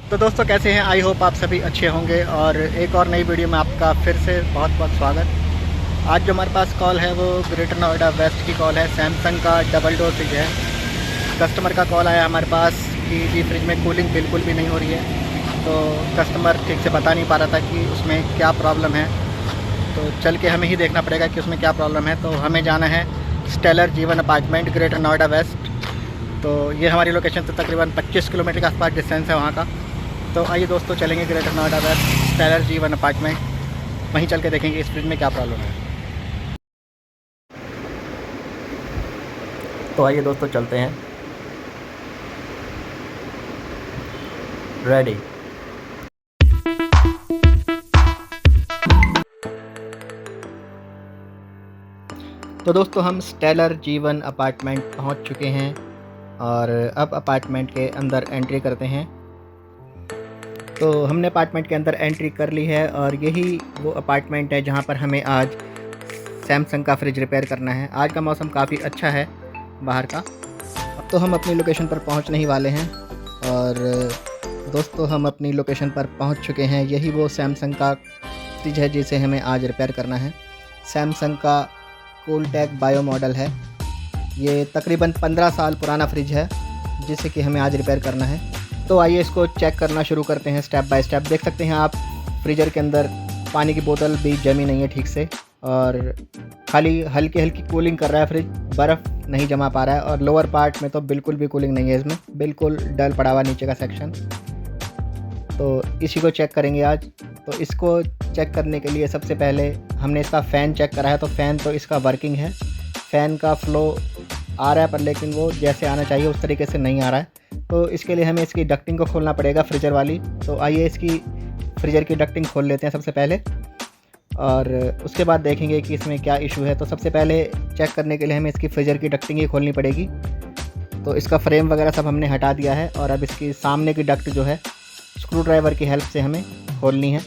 तो दोस्तों कैसे हैं? आई होप आप सभी अच्छे होंगे और एक और नई वीडियो में आपका फिर से बहुत बहुत स्वागत। आज जो हमारे पास कॉल है वो ग्रेटर नोएडा वेस्ट की कॉल है। सैमसंग का डबल डोर फ्रिज है। कस्टमर का कॉल आया हमारे पास कि जी फ्रिज में कूलिंग बिल्कुल भी नहीं हो रही है। तो कस्टमर ठीक से बता नहीं पा रहा था कि उसमें क्या प्रॉब्लम है। तो चल के हमें ही देखना पड़ेगा कि उसमें क्या प्रॉब्लम है। तो हमें जाना है स्टेलर जीवन अपार्टमेंट ग्रेटर नोएडा वेस्ट। तो ये हमारी लोकेशन से तकरीबन 25 किलोमीटर के आसपास डिस्टेंस है वहाँ का। तो आइए दोस्तों चलेंगे ग्रेटर नोएडा वेस्ट स्टेलर जीवन अपार्टमेंट, वहीं चल के देखेंगे इस फ्रिज में क्या प्रॉब्लम है। तो आइए दोस्तों चलते हैं। रेडी। तो दोस्तों हम स्टेलर जीवन अपार्टमेंट पहुंच चुके हैं और अब अपार्टमेंट के अंदर एंट्री करते हैं। तो हमने अपार्टमेंट के अंदर एंट्री कर ली है और यही वो अपार्टमेंट है जहां पर हमें आज सैमसंग का फ्रिज रिपेयर करना है। आज का मौसम काफ़ी अच्छा है बाहर का। अब तो हम अपनी लोकेशन पर पहुंचने ही वाले हैं और दोस्तों हम अपनी लोकेशन पर पहुंच चुके हैं। यही वो सैमसंग का फ्रिज है जिसे हमें आज रिपेयर करना है। सैमसंग का कूलटेक बायो मॉडल है। ये तकरीबन 15 साल पुराना फ्रिज है जिसे कि हमें आज रिपेयर करना है। तो आइए इसको चेक करना शुरू करते हैं स्टेप बाय स्टेप। देख सकते हैं आप फ्रीजर के अंदर पानी की बोतल भी जमी नहीं है ठीक से और खाली हल्की हल्की कूलिंग कर रहा है फ्रिज, बर्फ़ नहीं जमा पा रहा है। और लोअर पार्ट में तो बिल्कुल भी कूलिंग नहीं है, इसमें बिल्कुल डल पड़ा हुआ नीचे का सेक्शन। तो इसी को चेक करेंगे आज। तो इसको चेक करने के लिए सबसे पहले हमने इसका फ़ैन चेक करा है। तो फ़ैन तो इसका वर्किंग है, फ़ैन का फ़्लो आ रहा है पर लेकिन वो जैसे आना चाहिए उस तरीके से नहीं आ रहा है। तो इसके लिए हमें इसकी डक्टिंग को खोलना पड़ेगा, फ्रीजर वाली। तो आइए इसकी फ्रीजर की डक्टिंग खोल लेते हैं सबसे पहले और उसके बाद देखेंगे कि इसमें क्या इशू है। तो सबसे पहले चेक करने के लिए हमें इसकी फ्रीजर की डक्टिंग ही खोलनी पड़ेगी। तो इसका फ्रेम वगैरह सब हमने हटा दिया है और अब इसकी सामने की डक्ट जो है स्क्रू ड्राइवर की हेल्प से हमें खोलनी है।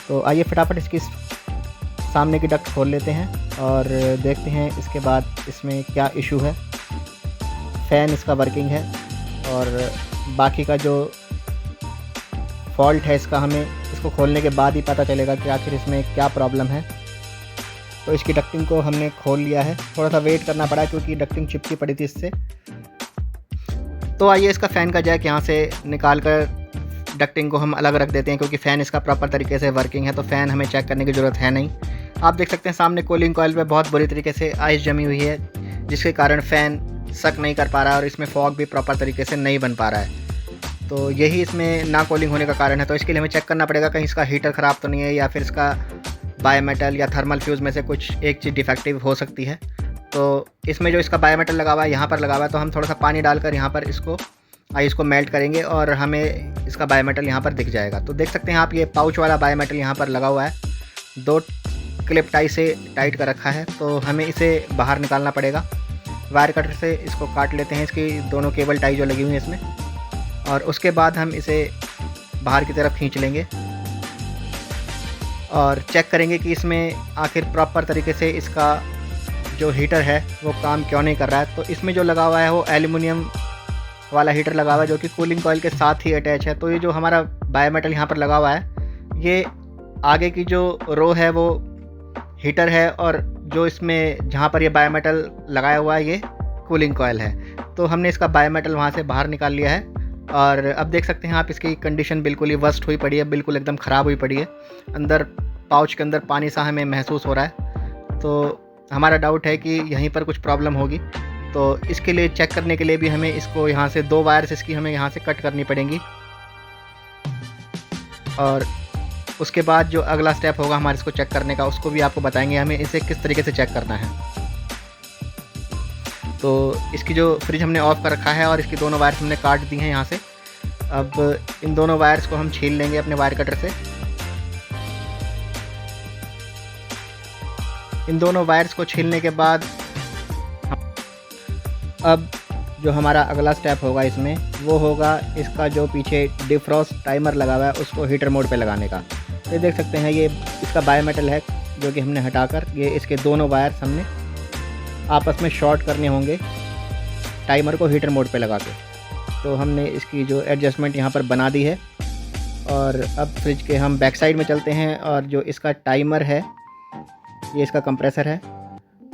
तो आइए फटाफट इसकी सामने की डक्ट खोल लेते हैं और देखते हैं इसके बाद इसमें क्या इशू है। फ़ैन इसका वर्किंग है और बाकी का जो फॉल्ट है इसका हमें इसको खोलने के बाद ही पता चलेगा कि आखिर इसमें क्या प्रॉब्लम है। तो इसकी डक्टिंग को हमने खोल लिया है। थोड़ा सा वेट करना पड़ा क्योंकि डक्टिंग चिपकी पड़ी थी इससे। तो आइए इसका फ़ैन का जैक यहाँ से निकाल कर डक्टिंग को हम अलग रख देते हैं क्योंकि फ़ैन इसका प्रॉपर तरीके से वर्किंग है। तो फ़ैन हमें चेक करने की ज़रूरत है नहीं। आप देख सकते हैं सामने कूलिंग कॉइल पे बहुत बुरी तरीके से आइस जमी हुई है जिसके कारण फ़ैन सक नहीं कर पा रहा है और इसमें फॉग भी प्रॉपर तरीके से नहीं बन पा रहा है। तो यही इसमें ना कूलिंग होने का कारण है। तो इसके लिए हमें चेक करना पड़ेगा कहीं इसका हीटर ख़राब तो नहीं है या फिर इसका बायोमेटल या थर्मल फ्यूज़ में से कुछ एक चीज़ डिफेक्टिव हो सकती है। तो इसमें जो इसका बायोमेटल लगा हुआ है यहाँ पर लगा हुआ है, तो हम थोड़ा सा पानी डालकर यहाँ पर इसको मेल्ट करेंगे और हमें इसका बायोमेटल यहाँ पर दिख जाएगा। तो देख सकते हैं आप ये पाउच वाला बायोमेटल यहाँ पर लगा हुआ है, 2 क्लिप टाई से टाइट कर रखा है। तो हमें इसे बाहर निकालना पड़ेगा। वायर कटर से इसको काट लेते हैं, इसकी दोनों केबल टाई जो लगी हुई है इसमें, और उसके बाद हम इसे बाहर की तरफ खींच लेंगे और चेक करेंगे कि इसमें आखिर प्रॉपर तरीके से इसका जो हीटर है वो काम क्यों नहीं कर रहा है। तो इसमें जो लगा हुआ है वो एल्युमिनियम वाला हीटर लगा हुआ है जो कि कूलिंग कॉइल के साथ ही अटैच है। तो ये जो हमारा बायोमेटल यहाँ पर लगा हुआ है, ये आगे की जो रो है वो हीटर है और जो इसमें जहाँ पर ये बायोमेटल लगाया हुआ है ये कूलिंग कॉइल है। तो हमने इसका बायोमेटल वहाँ से बाहर निकाल लिया है और अब देख सकते हैं आप इसकी कंडीशन बिल्कुल ही वर्स्ट हुई पड़ी है, बिल्कुल एकदम ख़राब हुई पड़ी है। अंदर पाउच के अंदर पानी सा हमें महसूस हो रहा है। तो हमारा डाउट है कि यहीं पर कुछ प्रॉब्लम होगी। तो इसके लिए चेक करने के लिए भी हमें इसको यहाँ से 2 वायर्स इसकी हमें यहाँ से कट करनी पड़ेंगी और उसके बाद जो अगला स्टेप होगा हमारे इसको चेक करने का उसको भी आपको बताएंगे हमें इसे किस तरीके से चेक करना है। तो इसकी जो फ्रिज हमने ऑफ़ कर रखा है और इसकी दोनों वायर्स हमने काट दी हैं यहाँ से। अब इन दोनों वायर्स को हम छील लेंगे अपने वायर कटर से। इन दोनों वायर्स को छीलने के बाद अब जो हमारा अगला स्टेप होगा इसमें वो होगा इसका जो पीछे डिफ्रॉस्ट टाइमर लगा हुआ है उसको हीटर मोड पे लगाने का। तो देख सकते हैं ये इसका बायोमेटल है जो कि हमने हटाकर ये इसके दोनों वायर्स हमने आपस में शॉर्ट करने होंगे टाइमर को हीटर मोड पे लगा के। तो हमने इसकी जो एडजस्टमेंट यहाँ पर बना दी है। और अब फ्रिज के हम बैक साइड में चलते हैं और जो इसका टाइमर है, ये इसका कंप्रेसर है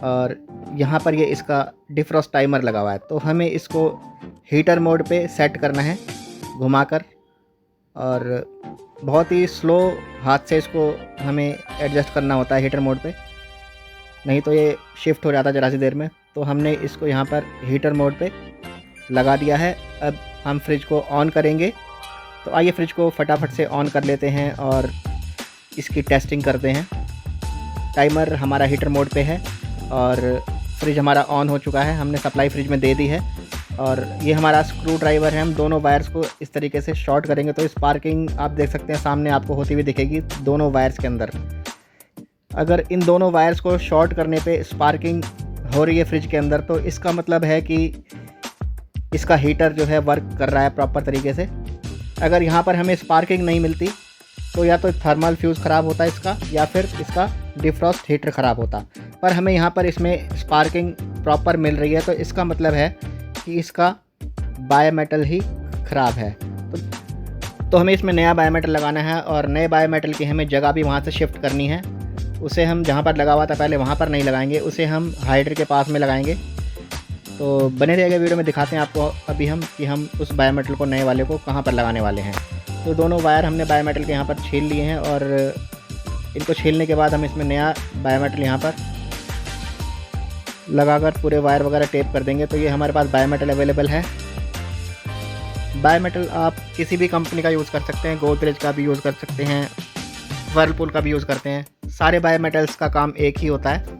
और यहाँ पर ये इसका डिफ्रॉस्ट टाइमर लगा हुआ है। तो हमें इसको हीटर मोड पे सेट करना है घुमाकर, और बहुत ही स्लो हाथ से इसको हमें एडजस्ट करना होता है हीटर मोड पे, नहीं तो ये शिफ्ट हो जाता है ज़रा सी देर में। तो हमने इसको यहाँ पर हीटर मोड पे लगा दिया है। अब हम फ्रिज को ऑन करेंगे। तो आइए फ्रिज को फटाफट से ऑन कर लेते हैं और इसकी टेस्टिंग करते हैं। टाइमर हमारा हीटर मोड पे है और फ्रिज हमारा ऑन हो चुका है। हमने सप्लाई फ्रिज में दे दी है और ये हमारा स्क्रू ड्राइवर है। हम दोनों वायर्स को इस तरीके से शॉर्ट करेंगे तो स्पार्किंग आप देख सकते हैं सामने आपको होती हुई दिखेगी दोनों वायर्स के अंदर। अगर इन दोनों वायर्स को शॉर्ट करने पे स्पार्किंग हो रही है फ्रिज के अंदर, तो इसका मतलब है कि इसका हीटर जो है वर्क कर रहा है प्रॉपर तरीके से। अगर यहाँ पर हमें स्पार्किंग नहीं मिलती तो या तो थर्मल फ्यूज़ ख़राब होता है इसका, या फिर इसका डिफ्रॉस्ट हीटर ख़राब होता। पर हमें यहाँ पर इसमें स्पार्किंग प्रॉपर मिल रही है, तो इसका मतलब है कि इसका बायोमेटल ही ख़राब है। तो हमें इसमें नया बायोमेटल लगाना है और नए बायोमेटल की हमें जगह भी वहाँ से शिफ्ट करनी है। उसे हम जहाँ पर लगा हुआ था पहले वहाँ पर नहीं लगाएंगे, उसे हम हाइडर के पास में लगाएंगे। तो बने रहिएगा वीडियो में, दिखाते हैं आपको अभी हम कि हम उस बायोमेटल को नए वाले को कहाँ पर लगाने वाले हैं। तो दोनों वायर हमने बायोमेटल के यहाँ पर छील लिए हैं और इनको छीलने के बाद हम इसमें नया बायोमेटल यहाँ पर लगाकर पूरे वायर वगैरह टेप कर देंगे। तो ये हमारे पास बायोमेटल अवेलेबल है। बायोमेटल आप किसी भी कंपनी का यूज़ कर सकते हैं, गोदरेज का भी यूज़ कर सकते हैं, वर्लपूल का भी यूज़ करते हैं। सारे बायोमेटल्स का काम एक ही होता है,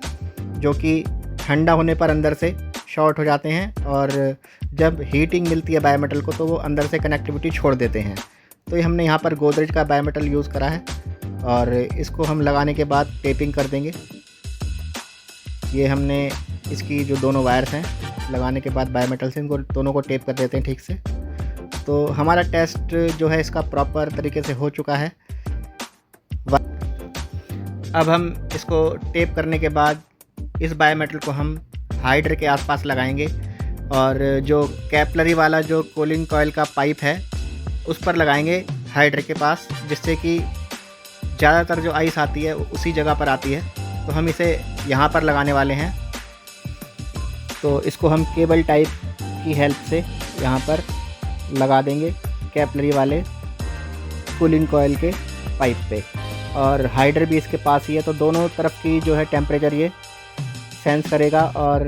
जो कि ठंडा होने पर अंदर से शॉर्ट हो जाते हैं और जब हीटिंग मिलती है बायोमेटल को तो वो अंदर से कनेक्टिविटी छोड़ देते हैं। तो ये हमने यहाँ पर गोदरेज का बायोमेटल यूज़ करा है और इसको हम लगाने के बाद टेपिंग कर देंगे। ये हमने इसकी जो दोनों वायर्स हैं लगाने के बाद बायोमेटल से इनको दोनों को टेप कर देते हैं ठीक से। तो हमारा टेस्ट जो है इसका प्रॉपर तरीके से हो चुका है। अब हम इसको टेप करने के बाद इस बायोमेटल को हम हाइडर के आसपास लगाएंगे और जो कैपलरी वाला जो कूलिंग कॉइल का पाइप है उस पर लगाएंगे हाइडर के पास, जिससे कि ज़्यादातर जो आइस आती है उसी जगह पर आती है। तो हम इसे यहाँ पर लगाने वाले हैं। तो इसको हम केबल टाइप की हेल्प से यहाँ पर लगा देंगे कैपलरी वाले कूलिंग कॉइल के पाइप पे, और हाइडर भी इसके पास ही है। तो दोनों तरफ की जो है टेम्परेचर ये सेंस करेगा और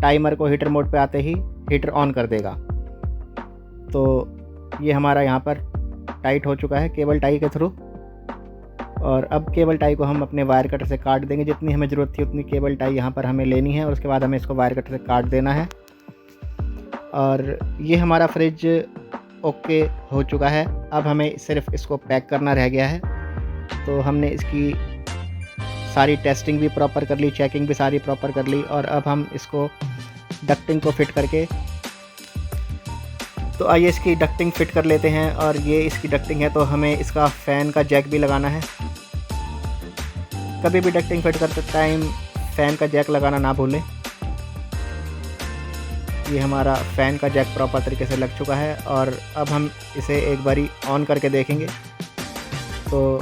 टाइमर को हीटर मोड पे आते ही हीटर ऑन कर देगा। तो ये हमारा यहाँ पर टाइट हो चुका है केबल टाई के थ्रू, और अब केबल टाई को हम अपने वायर कटर से काट देंगे। जितनी हमें ज़रूरत थी उतनी केबल टाई यहाँ पर हमें लेनी है और उसके बाद हमें इसको वायर कटर से काट देना है। और ये हमारा फ्रिज ओके हो चुका है। अब हमें सिर्फ इसको पैक करना रह गया है। तो हमने इसकी सारी टेस्टिंग भी प्रॉपर कर ली, चेकिंग भी सारी प्रॉपर कर ली, और अब हम इसको डक्टिंग को फिट करके, तो आइए इसकी डक्टिंग फिट कर लेते हैं। और ये इसकी डक्टिंग है, तो हमें इसका फ़ैन का जैक भी लगाना है। कभी भी डक्टिंग फिट करते टाइम फ़ैन का जैक लगाना ना भूलें। ये हमारा फ़ैन का जैक प्रॉपर तरीके से लग चुका है और अब हम इसे एक बारी ऑन करके देखेंगे। तो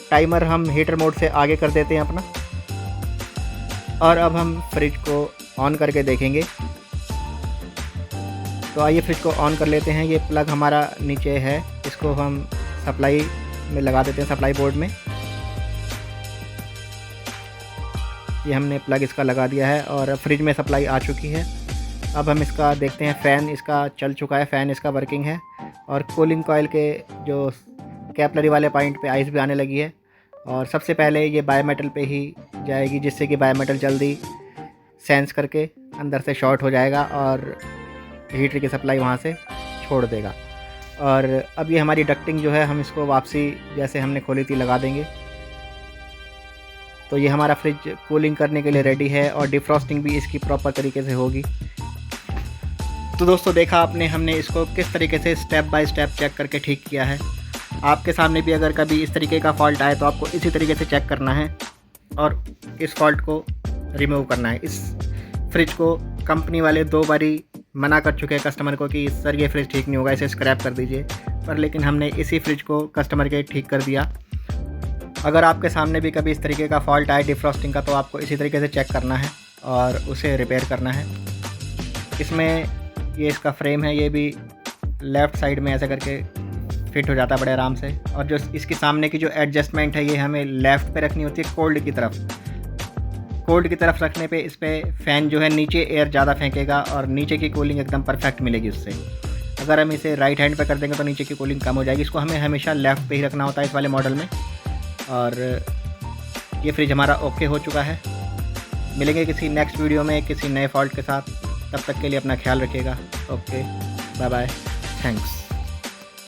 टाइमर हम हीटर मोड से आगे कर देते हैं अपना, और अब हम फ्रिज को ऑन करके देखेंगे। तो आइए फ्रिज को ऑन कर लेते हैं। ये प्लग हमारा नीचे है, इसको हम सप्लाई में लगा देते हैं, सप्लाई बोर्ड में। ये हमने प्लग इसका लगा दिया है और फ्रिज में सप्लाई आ चुकी है। अब हम इसका देखते हैं, फ़ैन इसका चल चुका है, फ़ैन इसका वर्किंग है, और कूलिंग कॉइल के जो कैपलरी वाले पॉइंट पे आइस भी आने लगी है। और सबसे पहले ये बायोमेटल पे ही जाएगी, जिससे कि बायोमेटल जल्दी सेंस करके अंदर से शॉर्ट हो जाएगा और हीटर की सप्लाई वहाँ से छोड़ देगा। और अब ये हमारी डक्टिंग जो है हम इसको वापसी जैसे हमने खोली थी लगा देंगे। तो ये हमारा फ्रिज कूलिंग करने के लिए रेडी है और डिफ्रॉस्टिंग भी इसकी प्रॉपर तरीके से होगी। तो दोस्तों देखा आपने, हमने इसको किस तरीके से स्टेप बाय स्टेप चेक करके ठीक किया है। आपके सामने भी अगर कभी इस तरीके का फॉल्ट आए तो आपको इसी तरीके से चेक करना है और इस फॉल्ट को रिमूव करना है। इस फ्रिज को कंपनी वाले 2 बारी मना कर चुके हैं कस्टमर को कि सर ये फ्रिज ठीक नहीं होगा, इसे स्क्रैप कर दीजिए, पर लेकिन हमने इसी फ्रिज को कस्टमर के ठीक कर दिया। अगर आपके सामने भी कभी इस तरीके का फॉल्ट आए डिफ्रॉस्टिंग का, तो आपको इसी तरीके से चेक करना है और उसे रिपेयर करना है। इसमें ये इसका फ्रेम है, ये भी लेफ़्ट साइड में ऐसे करके फिट हो जाता है बड़े आराम से। और जो इसकी सामने की जो एडजस्टमेंट है, ये हमें लेफ़्ट पे रखनी होती है, कोल्ड की तरफ। कोल्ड की तरफ रखने पे इस पर फ़ैन जो है नीचे एयर ज़्यादा फेंकेगा और नीचे की कूलिंग एकदम परफेक्ट मिलेगी उससे। अगर हम इसे राइट हैंड पे कर देंगे तो नीचे की कूलिंग कम हो जाएगी। इसको हमें हमेशा लेफ़्ट पे ही रखना होता है इस वाले मॉडल में। और ये फ्रिज हमारा ओके हो चुका है। मिलेंगे किसी नेक्स्ट वीडियो में किसी नए फॉल्ट के साथ। तब तक के लिए अपना ख्याल रखिएगा। Okay, bye bye, thanks.